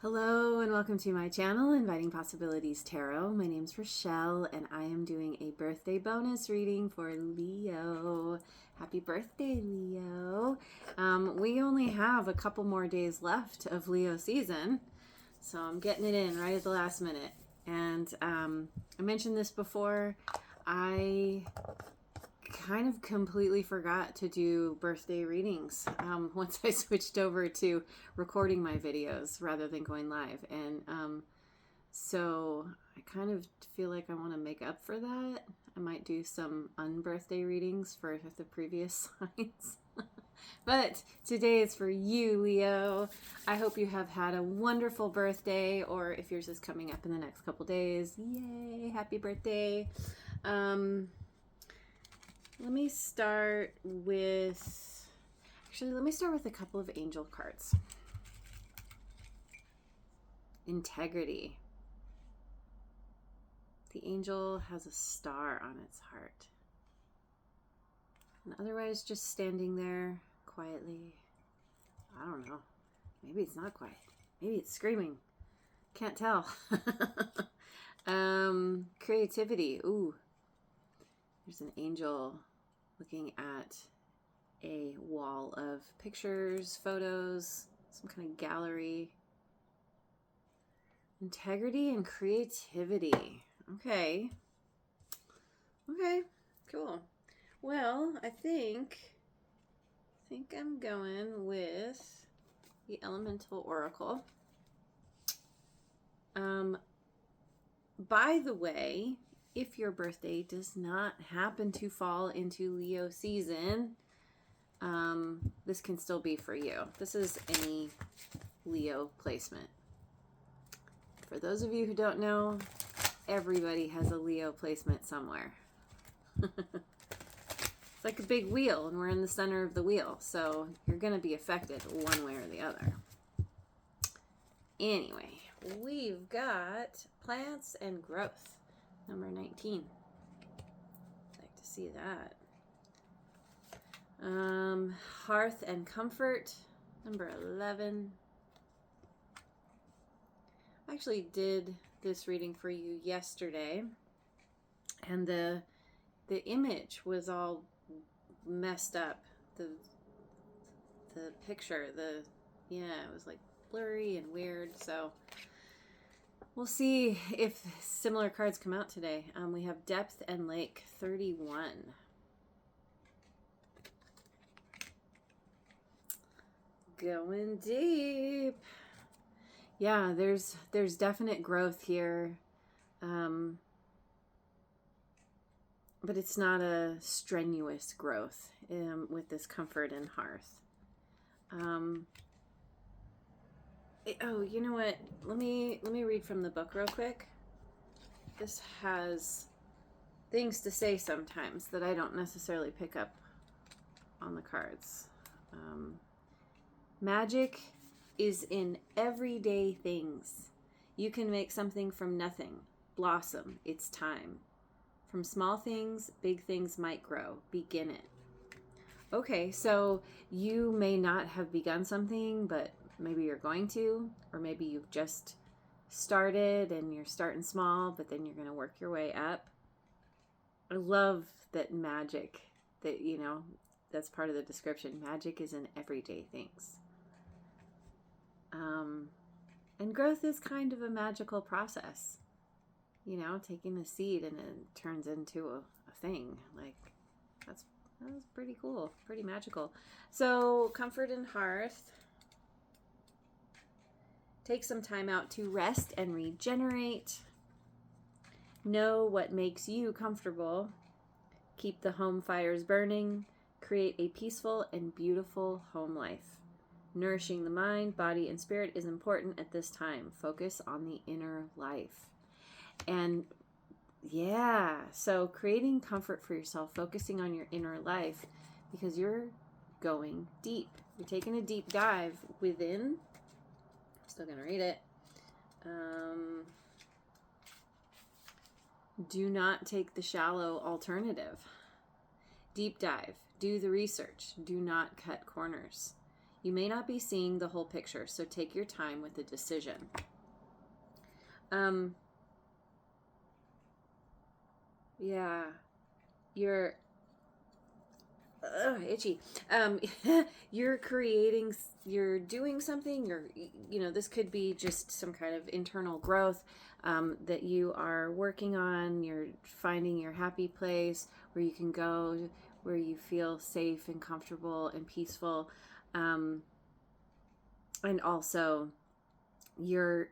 Hello and welcome to my channel, Inviting Possibilities Tarot. My name's Rochelle and I am doing a birthday bonus reading for Leo. Happy birthday, Leo. We only have a couple more days left of Leo season, so I'm getting it in right at the last minute. And I mentioned this before, I kind of completely forgot to do birthday readings once I switched over to recording my videos rather than going live. And so I kind of feel like I want to make up for that. I might do some unbirthday readings for the previous signs. But today is for you, Leo. I hope you have had a wonderful birthday, or if yours is coming up in the next couple days, yay, happy birthday. Let me start with a couple of angel cards. Integrity. The angel has a star on its heart. And otherwise just standing there quietly. I don't know. Maybe it's not quiet. Maybe it's screaming. Can't tell. Creativity. Ooh. There's an angel looking at a wall of pictures, photos, some kind of gallery. Integrity and creativity. Okay. Okay, cool. Well, I think I'm going with the Elemental Oracle. By the way, if your birthday does not happen to fall into Leo season, this can still be for you. This is any Leo placement. For those of you who don't know, everybody has a Leo placement somewhere. It's like a big wheel, and we're in the center of the wheel, so you're going to be affected one way or the other. Anyway, we've got plants and growth. Number 19. I'd like to see that. Hearth and comfort. Number 11. I actually did this reading for you yesterday, and the image was all messed up. The picture, it was like blurry and weird. So we'll see if similar cards come out today. We have Depth and Lake 31. Going deep. Yeah, there's definite growth here. But it's not a strenuous growth with this comfort and hearth. You know what? Let me read from the book real quick. This has things to say sometimes that I don't necessarily pick up on the cards. Magic is in everyday things. You can make something from nothing. Blossom. It's time. From small things, big things might grow. Begin it. Okay, so you may not have begun something, but maybe you're going to, or maybe you've just started and you're starting small, but then you're going to work your way up. I love that magic, that's part of the description. Magic is in everyday things. And growth is kind of a magical process. Taking a seed and it turns into a thing. Like, that's pretty cool, pretty magical. So, comfort and hearth. Take some time out to rest and regenerate. Know what makes you comfortable. Keep the home fires burning. Create a peaceful and beautiful home life. Nourishing the mind, body, and spirit is important at this time. Focus on the inner life. And yeah, so creating comfort for yourself, focusing on your inner life, because you're going deep. You're taking a deep dive within. I'm still going to read it. Do not take the shallow alternative. Deep dive. Do the research. Do not cut corners. You may not be seeing the whole picture, so take your time with the decision. Yeah, you're itchy. You're creating, you're doing something, this could be just some kind of internal growth that you are working on. You're finding your happy place where you can go, where you feel safe and comfortable and peaceful. And also you're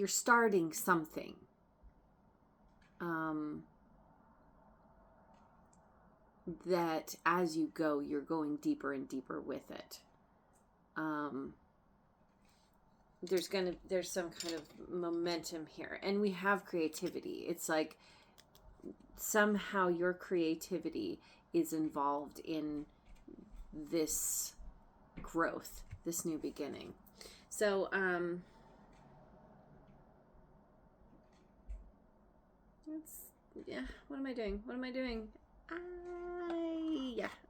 starting something. That as you go, you're going deeper and deeper with it. There's some kind of momentum here, and we have creativity. It's like somehow your creativity is involved in this growth, this new beginning. So, what am I doing?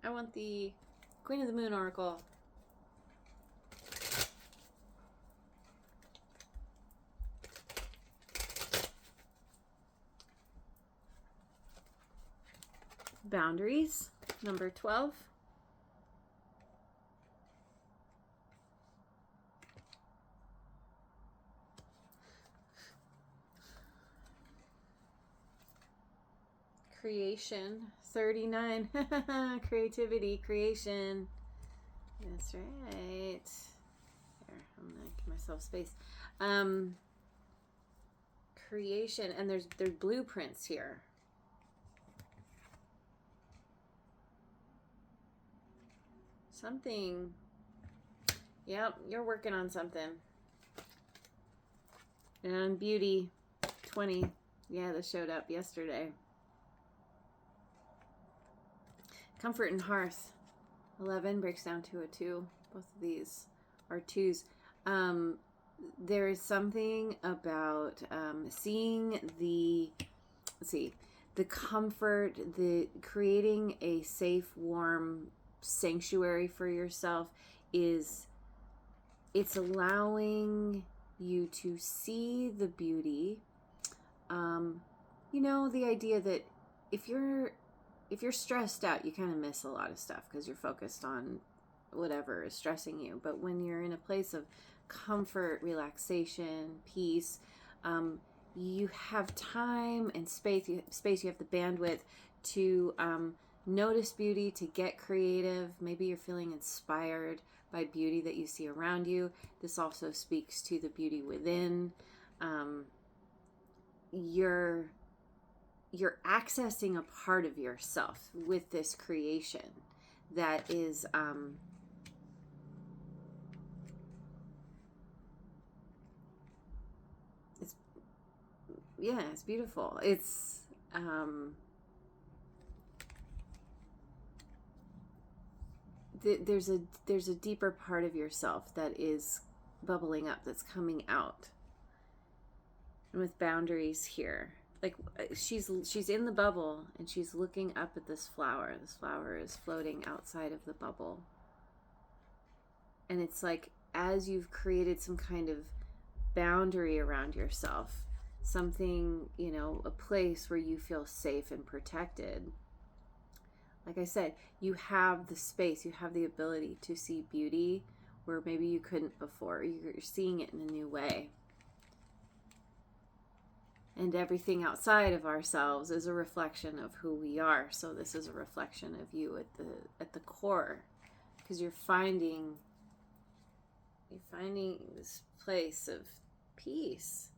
I want the Queen of the Moon Oracle. Boundaries, number 12. Creation, 39. Creativity, creation. That's right. There, I'm gonna give myself space. Creation, and there's blueprints here. Something. Yep, you're working on something. And beauty, 20. Yeah, this showed up yesterday. Comfort and hearth, 11 breaks down to a 2. Both of these are 2s. There is something about seeing the comfort, the creating a safe, warm sanctuary for yourself it's allowing you to see the beauty. The idea that if you're stressed out, you kind of miss a lot of stuff because you're focused on whatever is stressing you. But when you're in a place of comfort, relaxation, peace, you have time and space. You have the bandwidth to notice beauty, to get creative. Maybe you're feeling inspired by beauty that you see around you. This also speaks to the beauty within. You're accessing a part of yourself with this creation that is it's beautiful. It's there's a deeper part of yourself that is bubbling up, that's coming out. And with boundaries here, like she's in the bubble and she's looking up at this flower. This flower is floating outside of the bubble. And it's like, as you've created some kind of boundary around yourself, something, a place where you feel safe and protected. Like I said, you have the space, you have the ability to see beauty where maybe you couldn't before. You're seeing it in a new way. And everything outside of ourselves is a reflection of who we are. So this is a reflection of you at the core, because you're finding this place of peace.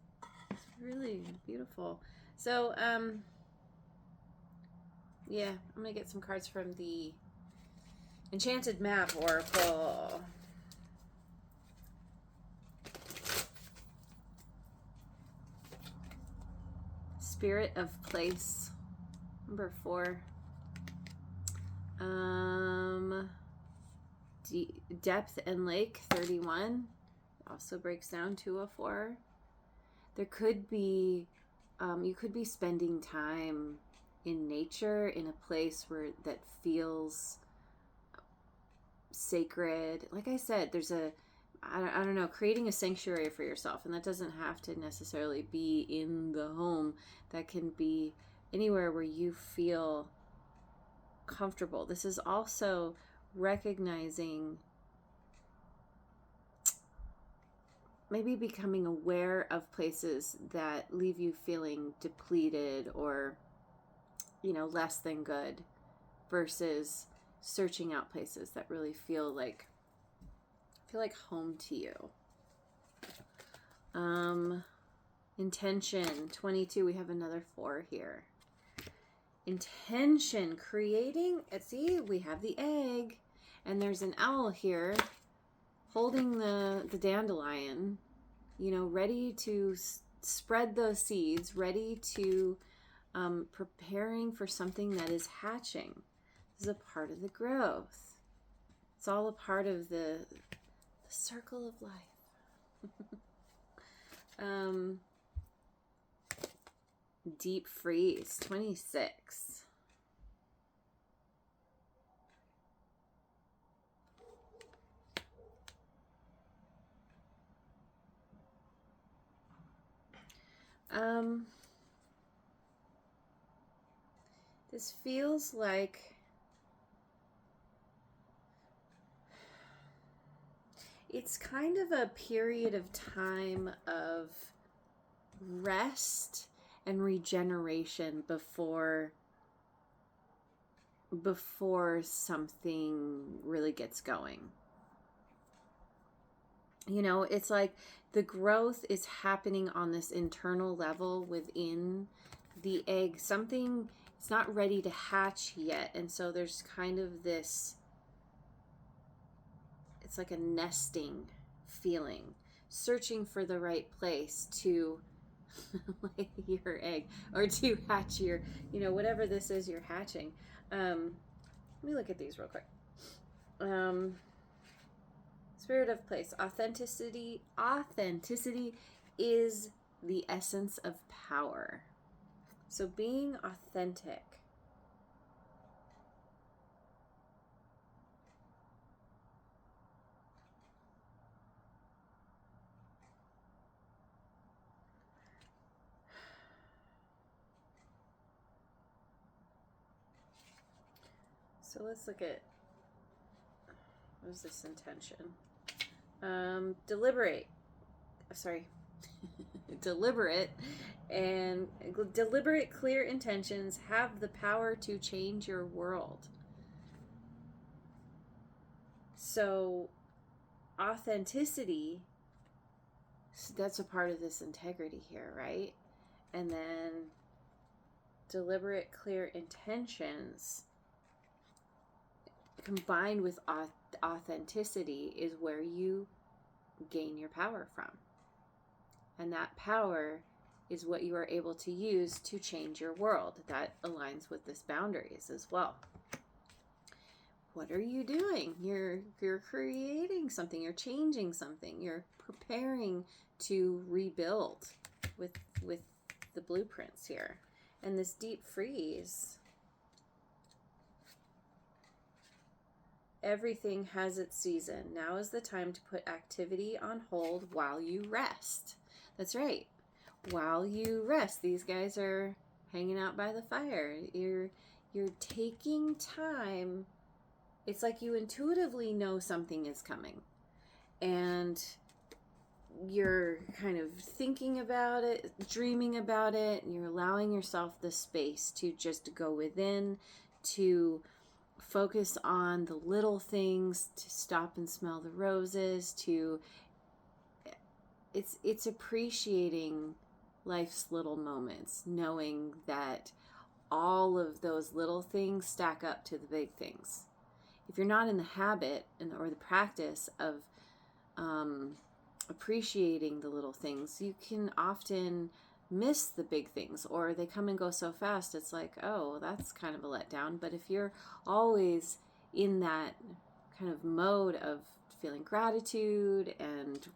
It's really beautiful. So I'm gonna get some cards from the Enchanted Map Oracle. Spirit of Place, number 4. Depth and Lake, 31. Also breaks down to a 4. There could be, you could be spending time in nature, in a place that feels sacred. Like I said, there's I don't know, creating a sanctuary for yourself. And that doesn't have to necessarily be in the home. That can be anywhere where you feel comfortable. This is also recognizing, maybe becoming aware of places that leave you feeling depleted or, less than good, versus searching out places that really feel like home to you. Intention 22. We have another 4 here. Intention, creating. See, we have the egg, and there's an owl here holding the dandelion, ready to spread those seeds, ready to preparing for something that is hatching. This is a part of the growth. It's all a part of the circle of life. Deep freeze 26. This feels like it's kind of a period of time of rest and regeneration before something really gets going. It's like the growth is happening on this internal level within the egg. Something, it's not ready to hatch yet. And so there's kind of this, it's like a nesting feeling, searching for the right place to lay your egg, or to hatch your, whatever this is you're hatching. Let me look at these real quick. Spirit of place. Authenticity is the essence of power. So being authentic. So let's look at, what is this intention? Deliberate, and deliberate, clear intentions have the power to change your world. So authenticity, that's a part of this integrity here, right? And then deliberate, clear intentions combined with authenticity is where you gain your power from. And that power is what you are able to use to change your world. That aligns with this boundaries as well. What are you doing? You're creating something, you're changing something, you're preparing to rebuild with the blueprints here. And this deep freeze, everything has its season. Now is the time to put activity on hold while you rest. That's right. While you rest. These guys are hanging out by the fire. You're taking time. It's like you intuitively know something is coming. And you're kind of thinking about it, dreaming about it, and you're allowing yourself the space to just go within, to focus on the little things, to stop and smell the roses, it's appreciating life's little moments, knowing that all of those little things stack up to the big things. If you're not in the habit or the practice of appreciating the little things, you can often miss the big things, or they come and go so fast, it's like, oh, that's kind of a letdown. But if you're always in that kind of mode of feeling gratitude and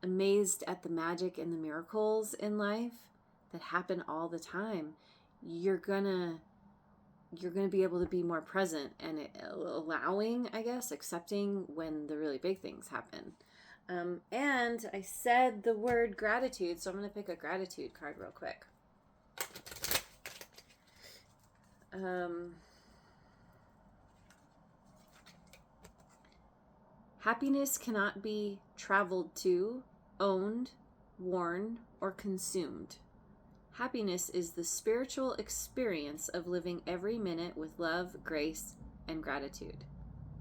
amazed at the magic and the miracles in life that happen all the time, you're gonna you're going to be able to be more present and allowing, I guess, accepting when the really big things happen. And I said the word gratitude, so I'm going to pick a gratitude card real quick. Happiness cannot be traveled to, owned, worn, or consumed. Happiness is the spiritual experience of living every minute with love, grace, and gratitude.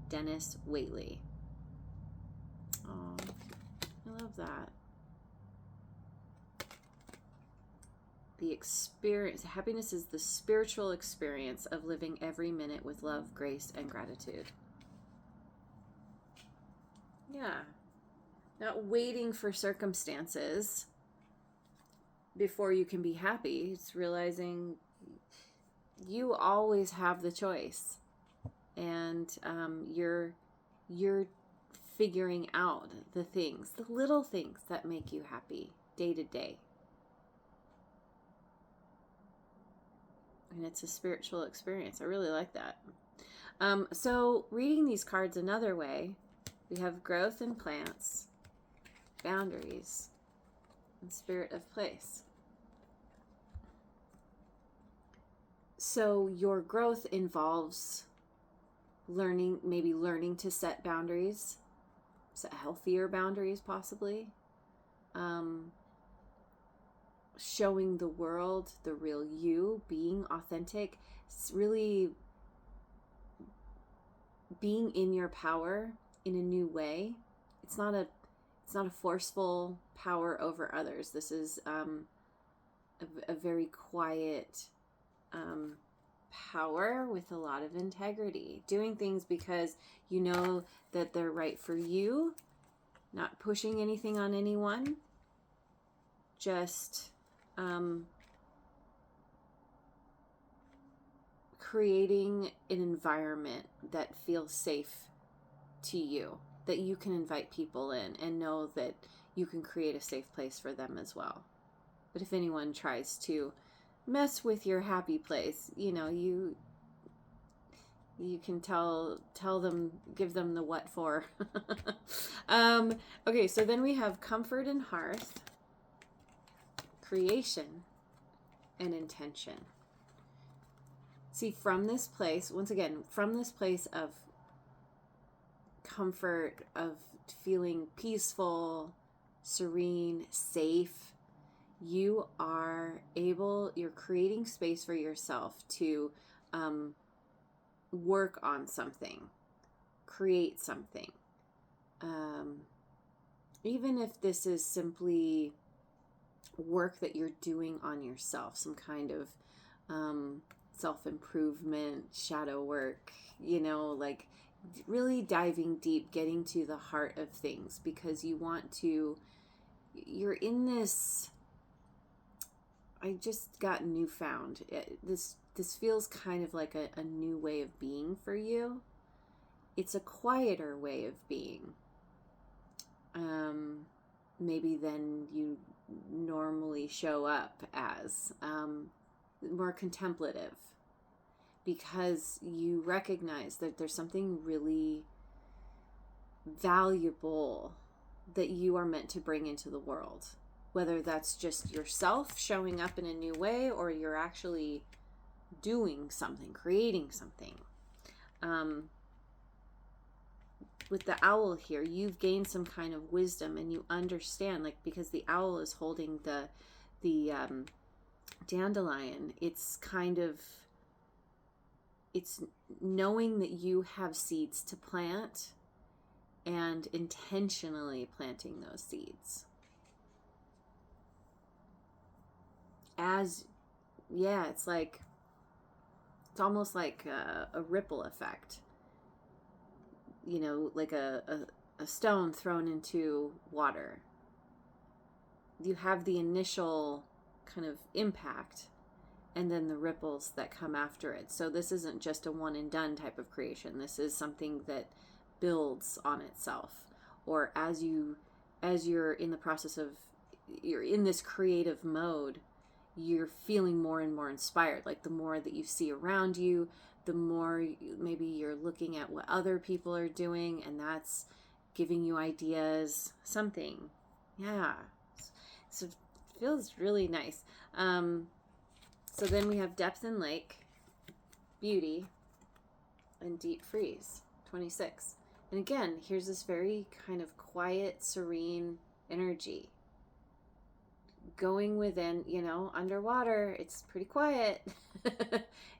Dennis Waitley. Oh, I love that. Happiness is the spiritual experience of living every minute with love, grace, and gratitude. Yeah. Not waiting for circumstances before you can be happy. It's realizing you always have the choice, and you're figuring out the things, the little things that make you happy day to day. And it's a spiritual experience. I really like that. So reading these cards another way, we have growth in plants, boundaries, and spirit of place. So your growth involves learning to set boundaries, set healthier boundaries possibly. Showing the world the real you, being authentic. It's really being in your power in a new way. It's not a forceful power over others. This is a very quiet power with a lot of integrity. Doing things because you know that they're right for you, not pushing anything on anyone, just creating an environment that feels safe to you, that you can invite people in and know that you can create a safe place for them as well. But if anyone tries to mess with your happy place, you can tell them, give them the what for. Okay, so then we have comfort and hearth, creation, and intention. See, from this place, once again, from this place of comfort, of feeling peaceful, serene, safe, you're creating space for yourself to work on something, create something. Even if this is simply work that you're doing on yourself, some kind of self-improvement, shadow work, like really diving deep, getting to the heart of things, because you're in this, I just got newfound. This feels kind of like a new way of being for you. It's a quieter way of being. Maybe than you normally show up as, more contemplative, because you recognize that there's something really valuable that you are meant to bring into the world, whether that's just yourself showing up in a new way, or you're actually doing something, creating something. With the owl here, you've gained some kind of wisdom, and you understand, like, because the owl is holding the dandelion, it's knowing that you have seeds to plant and intentionally planting those seeds. It's almost like a ripple effect. Like a stone thrown into water. You have the initial kind of impact, and then the ripples that come after it. So this isn't just a one and done type of creation. This is something that builds on itself. Or as you're in the process of, you're in this creative mode, you're feeling more and more inspired. Like the more that you see around you, the more maybe you're looking at what other people are doing, and that's giving you ideas, something. Yeah. So it feels really nice. So then we have depth and lake, beauty, and deep freeze, 26. And again, here's this very kind of quiet, serene energy. Going within, underwater, it's pretty quiet.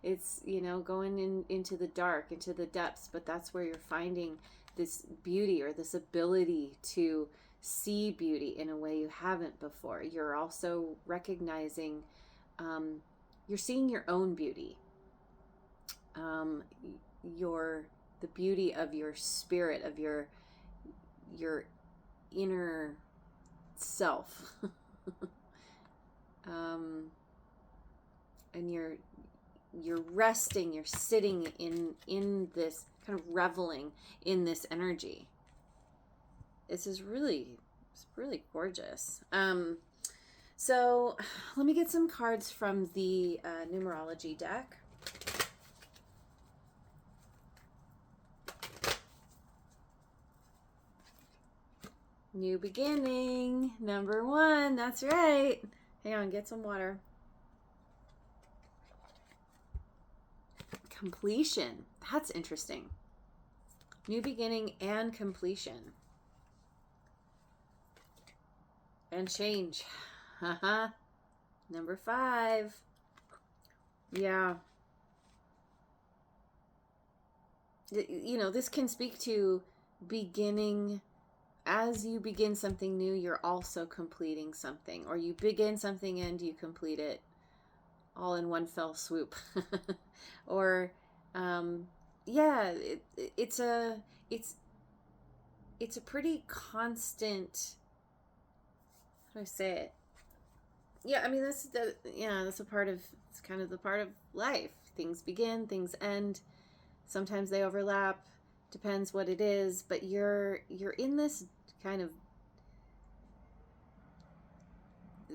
It's, going into the dark, into the depths, but that's where you're finding this beauty or this ability to see beauty in a way you haven't before. You're also recognizing, you're seeing your own beauty. The beauty of your spirit, of your inner self. And you're resting, you're sitting in this, kind of reveling in this energy. It's really gorgeous. So let me get some cards from the numerology deck. New beginning, number 1. That's right. Hang on, get some water. Completion. That's interesting. New beginning and completion. And change. Haha. Number 5. Yeah. This can speak to beginning. As you begin something new, you're also completing something, or you begin something and you complete it all in one fell swoop. Or it's a pretty constant, how do I say it? Yeah, I mean that's a part of, it's kind of the part of life. Things begin, things end. Sometimes they overlap, depends what it is, but you're in this kind of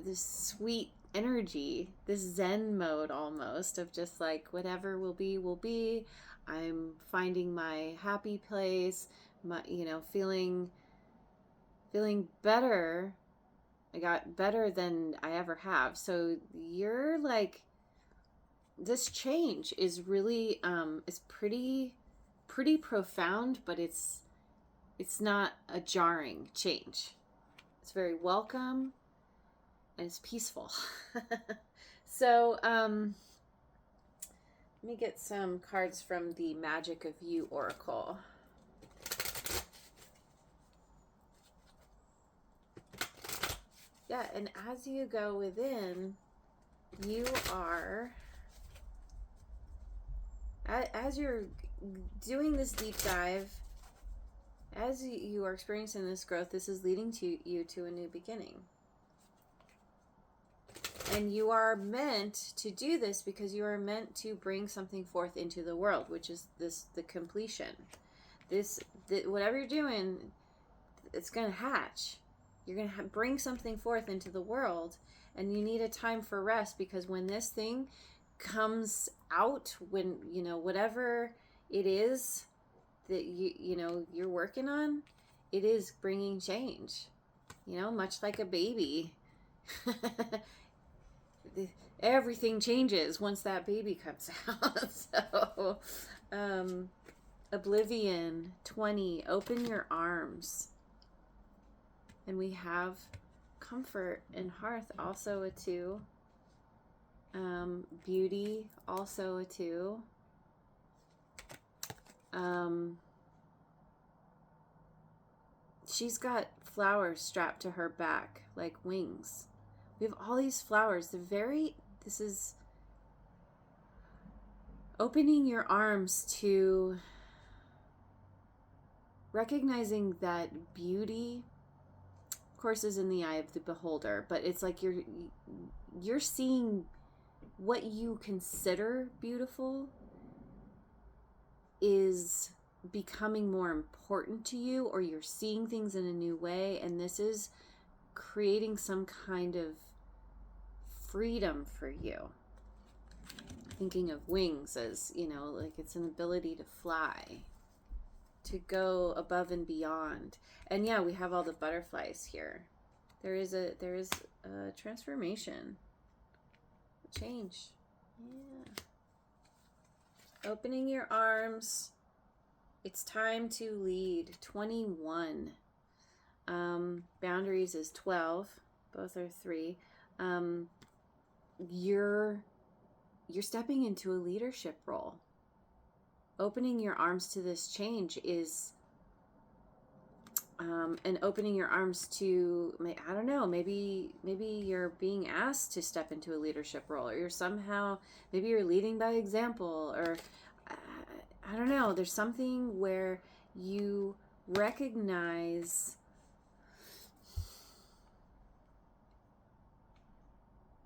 this sweet energy, this Zen mode almost, of just like whatever will be. I'm finding my happy place, my feeling better. I got better than I ever have. So you're like, this change is really is pretty profound, but it's not a jarring change. It's very welcome and it's peaceful. So let me get some cards from the Magic of You Oracle. Yeah, and as you go within, you are, as you're doing this deep dive, as you are experiencing this growth, this is leading you to a new beginning. And you are meant to do this because you are meant to bring something forth into the world, which is the completion. Whatever you're doing, it's going to hatch. You're going to bring something forth into the world, and you need a time for rest, because when this thing comes out, when, whatever it is that you're working on, it is bringing change, much like a baby. Everything changes once that baby comes out. So Oblivion, 20, open your arms. And we have Comfort and Hearth, also a 2. Beauty, also a 2. She's got flowers strapped to her back like wings. We have all these flowers. This is opening your arms to recognizing that beauty, of course, is in the eye of the beholder, but it's like you're seeing what you consider beautiful is becoming more important to you, or you're seeing things in a new way, and this is creating some kind of freedom for you. Thinking of wings as, you know, like it's an ability to fly, to go above and beyond. And yeah, we have all the butterflies here. There is a transformation, a change. Yeah. Opening your arms. It's time to lead. 21. Boundaries is 12. Both are 3. You're stepping into a leadership role. Opening your arms to this change is, and opening your arms to, I don't know, maybe you're being asked to step into a leadership role, or you're somehow, maybe you're leading by example, or I don't know, there's something where you recognize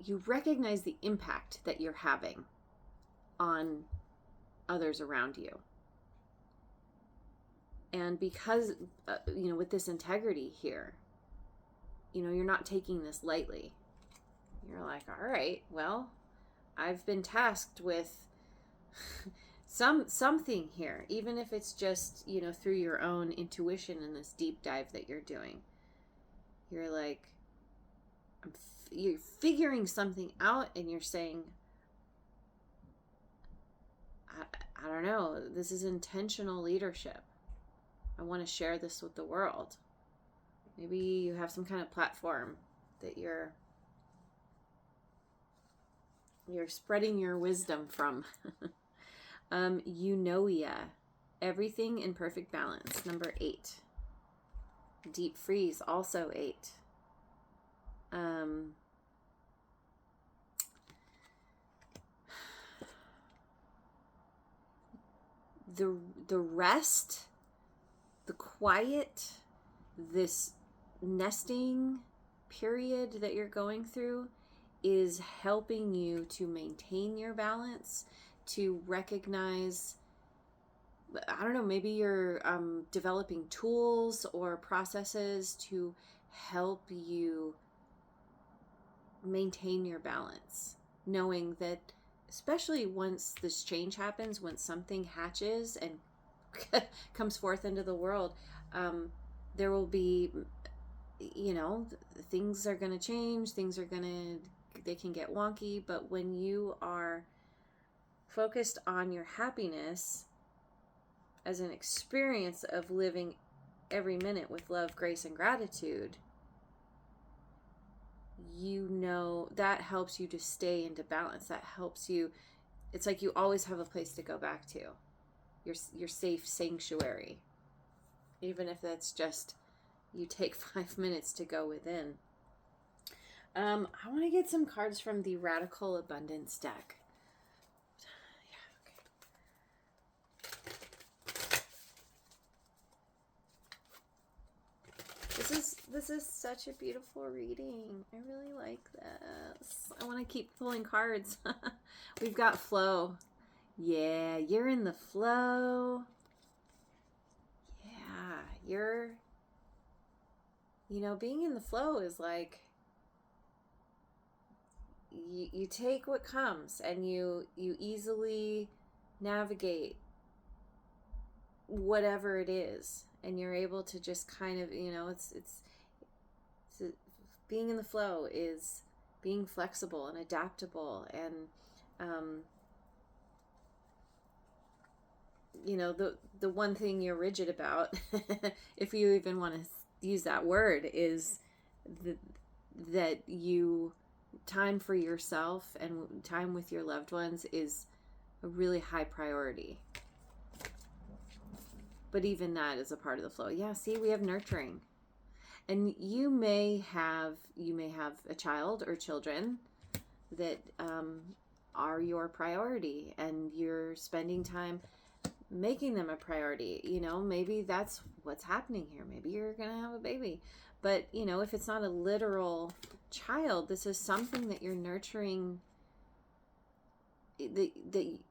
the impact that you're having on others around you. And because, you know, with this integrity here, you know, you're not taking this lightly. You're like, all right, well, I've been tasked with something here, even if it's just, you know, through your own intuition in this deep dive that you're doing. You're like, you're figuring something out, and you're saying, I don't know, this is intentional leadership. I want to share this with the world. Maybe you have some kind of platform that you're spreading your wisdom from. Eunoia, everything in perfect balance, number 8. Deep freeze, also 8. The rest, the quiet, this nesting period that you're going through is helping you to maintain your balance, to recognize, I don't know, maybe you're developing tools or processes to help you maintain your balance, knowing that especially once this change happens, when something hatches and comes forth into the world, there will be, you know, things are going to change, they can get wonky, but when you are focused on your happiness as an experience of living every minute with love, grace, and gratitude, you know, that helps you to stay into balance. That helps you, it's like you always have a place to go back to, your safe sanctuary, even if that's just you take 5 minutes to go within. I want to get some cards from the Radical Abundance deck. This is such a beautiful reading. I really like this. I want to keep pulling cards. We've got flow. Yeah, you're in the flow. Yeah, you know, being in the flow is like, you take what comes and you easily navigate whatever it is, and you're able to just kind of, you know, it's being in the flow is being flexible and adaptable, and you know, the one thing you're rigid about, if you even want to use that word, is that you time for yourself and time with your loved ones is a really high priority. But even that is a part of the flow. Yeah, see, we have nurturing. And you may have a child or children that are your priority, and you're spending time making them a priority. You know, maybe that's what's happening here. Maybe you're going to have a baby. But, you know, if it's not a literal child, this is something that you're nurturing, that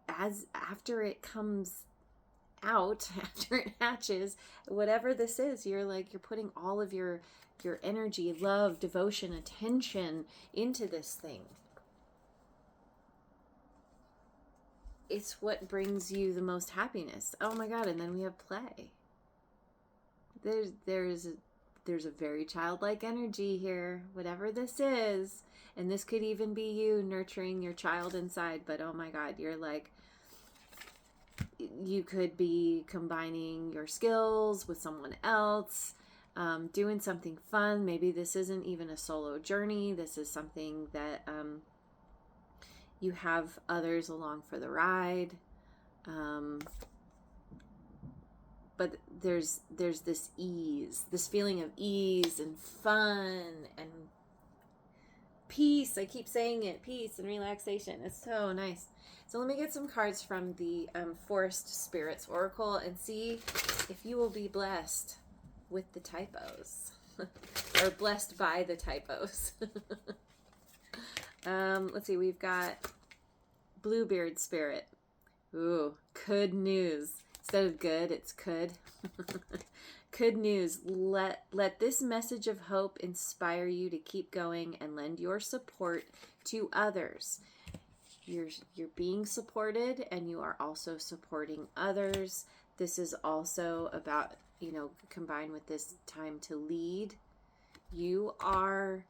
as after it comes out, after it hatches, whatever this is, you're putting all of your energy, love, devotion, attention into this thing. it's what brings you the most happiness. Oh my God. And then we have play. There's a very childlike energy here, whatever this is. And this could even be you nurturing your child inside. But oh my God, you're like, you could be combining your skills with someone else, doing something fun. Maybe this isn't even a solo journey. This is something that you have others along for the ride. But there's this ease, this feeling of ease and fun and peace. I keep saying it, peace and relaxation. It's so nice. So let me get some cards from the Forest Spirits Oracle and see if you will be blessed with the typos or blessed by the typos. Let's see, we've got Bluebeard Spirit. Ooh, good news. Instead of good, it's could. Good news. Let this message of hope inspire you to keep going and lend your support to others. You're being supported, and you are also supporting others. This is also about, combined with this time to lead. You're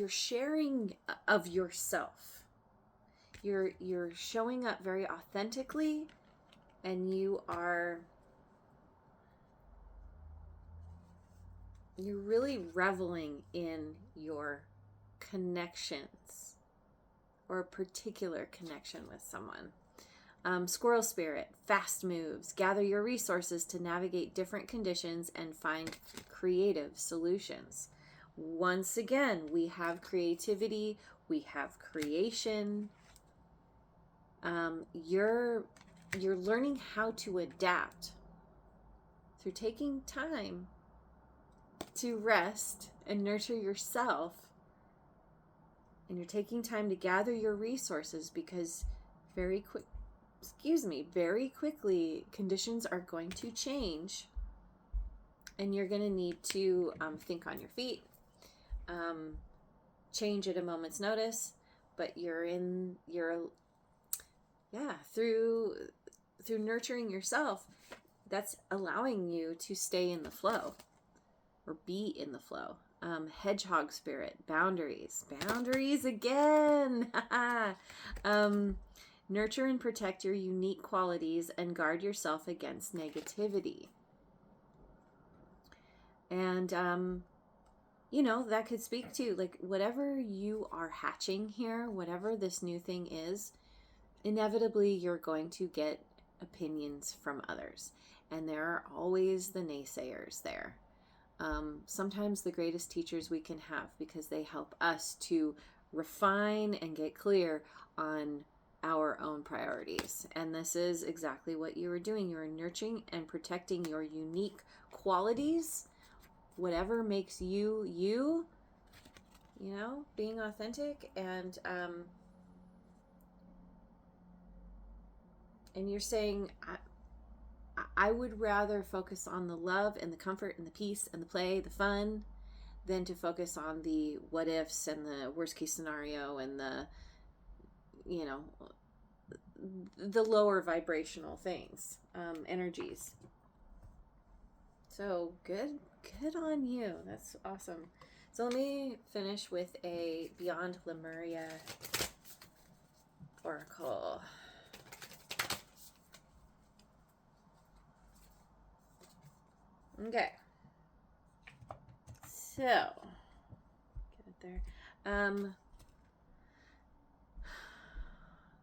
sharing of yourself. You're showing up very authentically, and you're really reveling in your connections or a particular connection with someone. Squirrel Spirit, fast moves. Gather your resources to navigate different conditions and find creative solutions. Once again, we have creativity, we have creation. You're learning how to adapt through taking time to rest and nurture yourself. And you're taking time to gather your resources because very quickly conditions are going to change, and you're going to need to think on your feet, change at a moment's notice. But through nurturing yourself, that's allowing you to stay in the flow or be in the flow. Hedgehog Spirit, boundaries again. Nurture and protect your unique qualities and guard yourself against negativity. And that could speak to like whatever you are hatching here, whatever this new thing is. Inevitably, you're going to get opinions from others, and there are always the naysayers there. Sometimes the greatest teachers we can have, because they help us to refine and get clear on our own priorities. And this is exactly what you are doing. You are nurturing and protecting your unique qualities, whatever makes you, being authentic, and you're saying, I would rather focus on the love and the comfort and the peace and the play, the fun, than to focus on the what ifs and the worst case scenario and the lower vibrational things, energies. So good on you. That's awesome. So let me finish with a Beyond Lemuria oracle. Okay. So, get it there.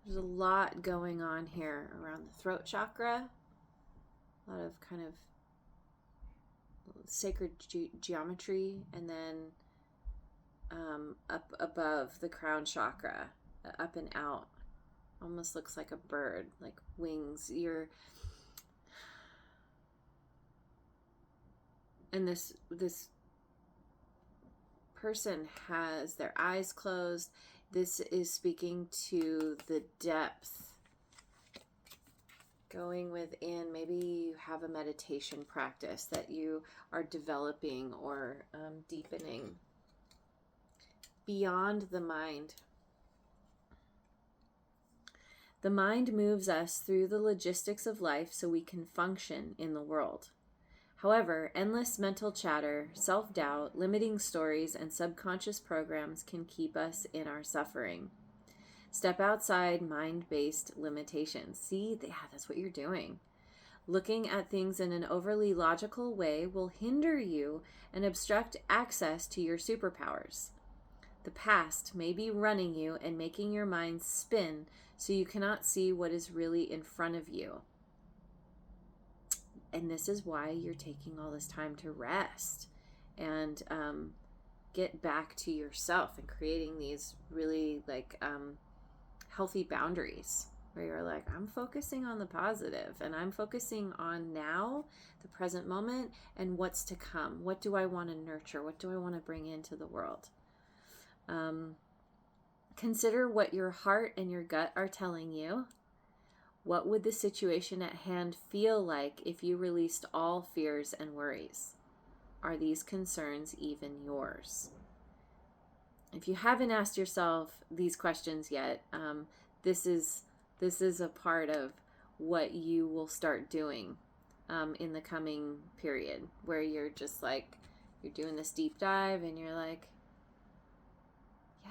There's a lot going on here around the throat chakra. A lot of kind of sacred geometry, and then up above the crown chakra, up and out. Almost looks like a bird, like wings. And this person has their eyes closed. This is speaking to the depth, going within. Maybe you have a meditation practice that you are developing or deepening beyond the mind. The mind moves us through the logistics of life so we can function in the world. However, endless mental chatter, self-doubt, limiting stories, and subconscious programs can keep us in our suffering. Step outside mind-based limitations. See, yeah, that's what you're doing. Looking at things in an overly logical way will hinder you and obstruct access to your superpowers. The past may be running you and making your mind spin so you cannot see what is really in front of you. And this is why you're taking all this time to rest and get back to yourself and creating these really healthy boundaries where you're like, I'm focusing on the positive and I'm focusing on now, the present moment, and what's to come. What do I want to nurture? What do I want to bring into the world? Consider what your heart and your gut are telling you. What would the situation at hand feel like if you released all fears and worries? Are these concerns even yours? If you haven't asked yourself these questions yet, this is a part of what you will start doing in the coming period, where you're just like, you're doing this deep dive and you're like,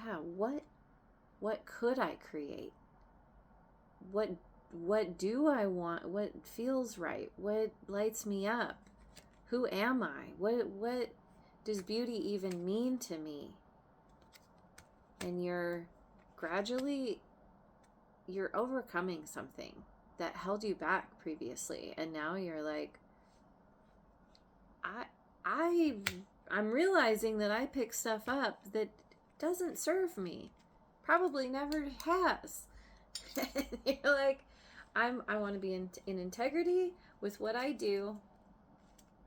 yeah, what could I create? What do I want? What feels right? What lights me up? Who am I? What does beauty even mean to me? And you're overcoming something that held you back previously, and now you're like, I'm realizing that I pick stuff up that doesn't serve me, probably never has. You're like, I want to be in integrity with what I do.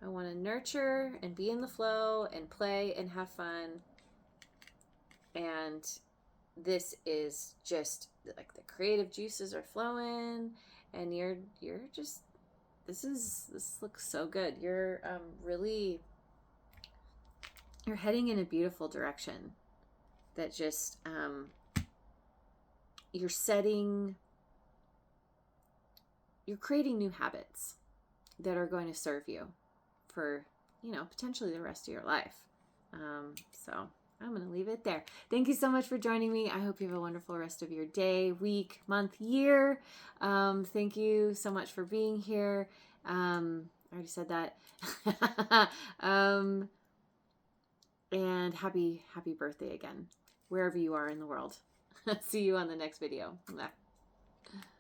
I want to nurture and be in the flow and play and have fun. And this is just like the creative juices are flowing, and you're just, this looks so good. You're you're heading in a beautiful direction that just you're creating new habits that are going to serve you for, potentially the rest of your life. So I'm going to leave it there. Thank you so much for joining me. I hope you have a wonderful rest of your day, week, month, year. Thank you so much for being here. I already said that. And happy birthday again, wherever you are in the world. See you on the next video. Bye.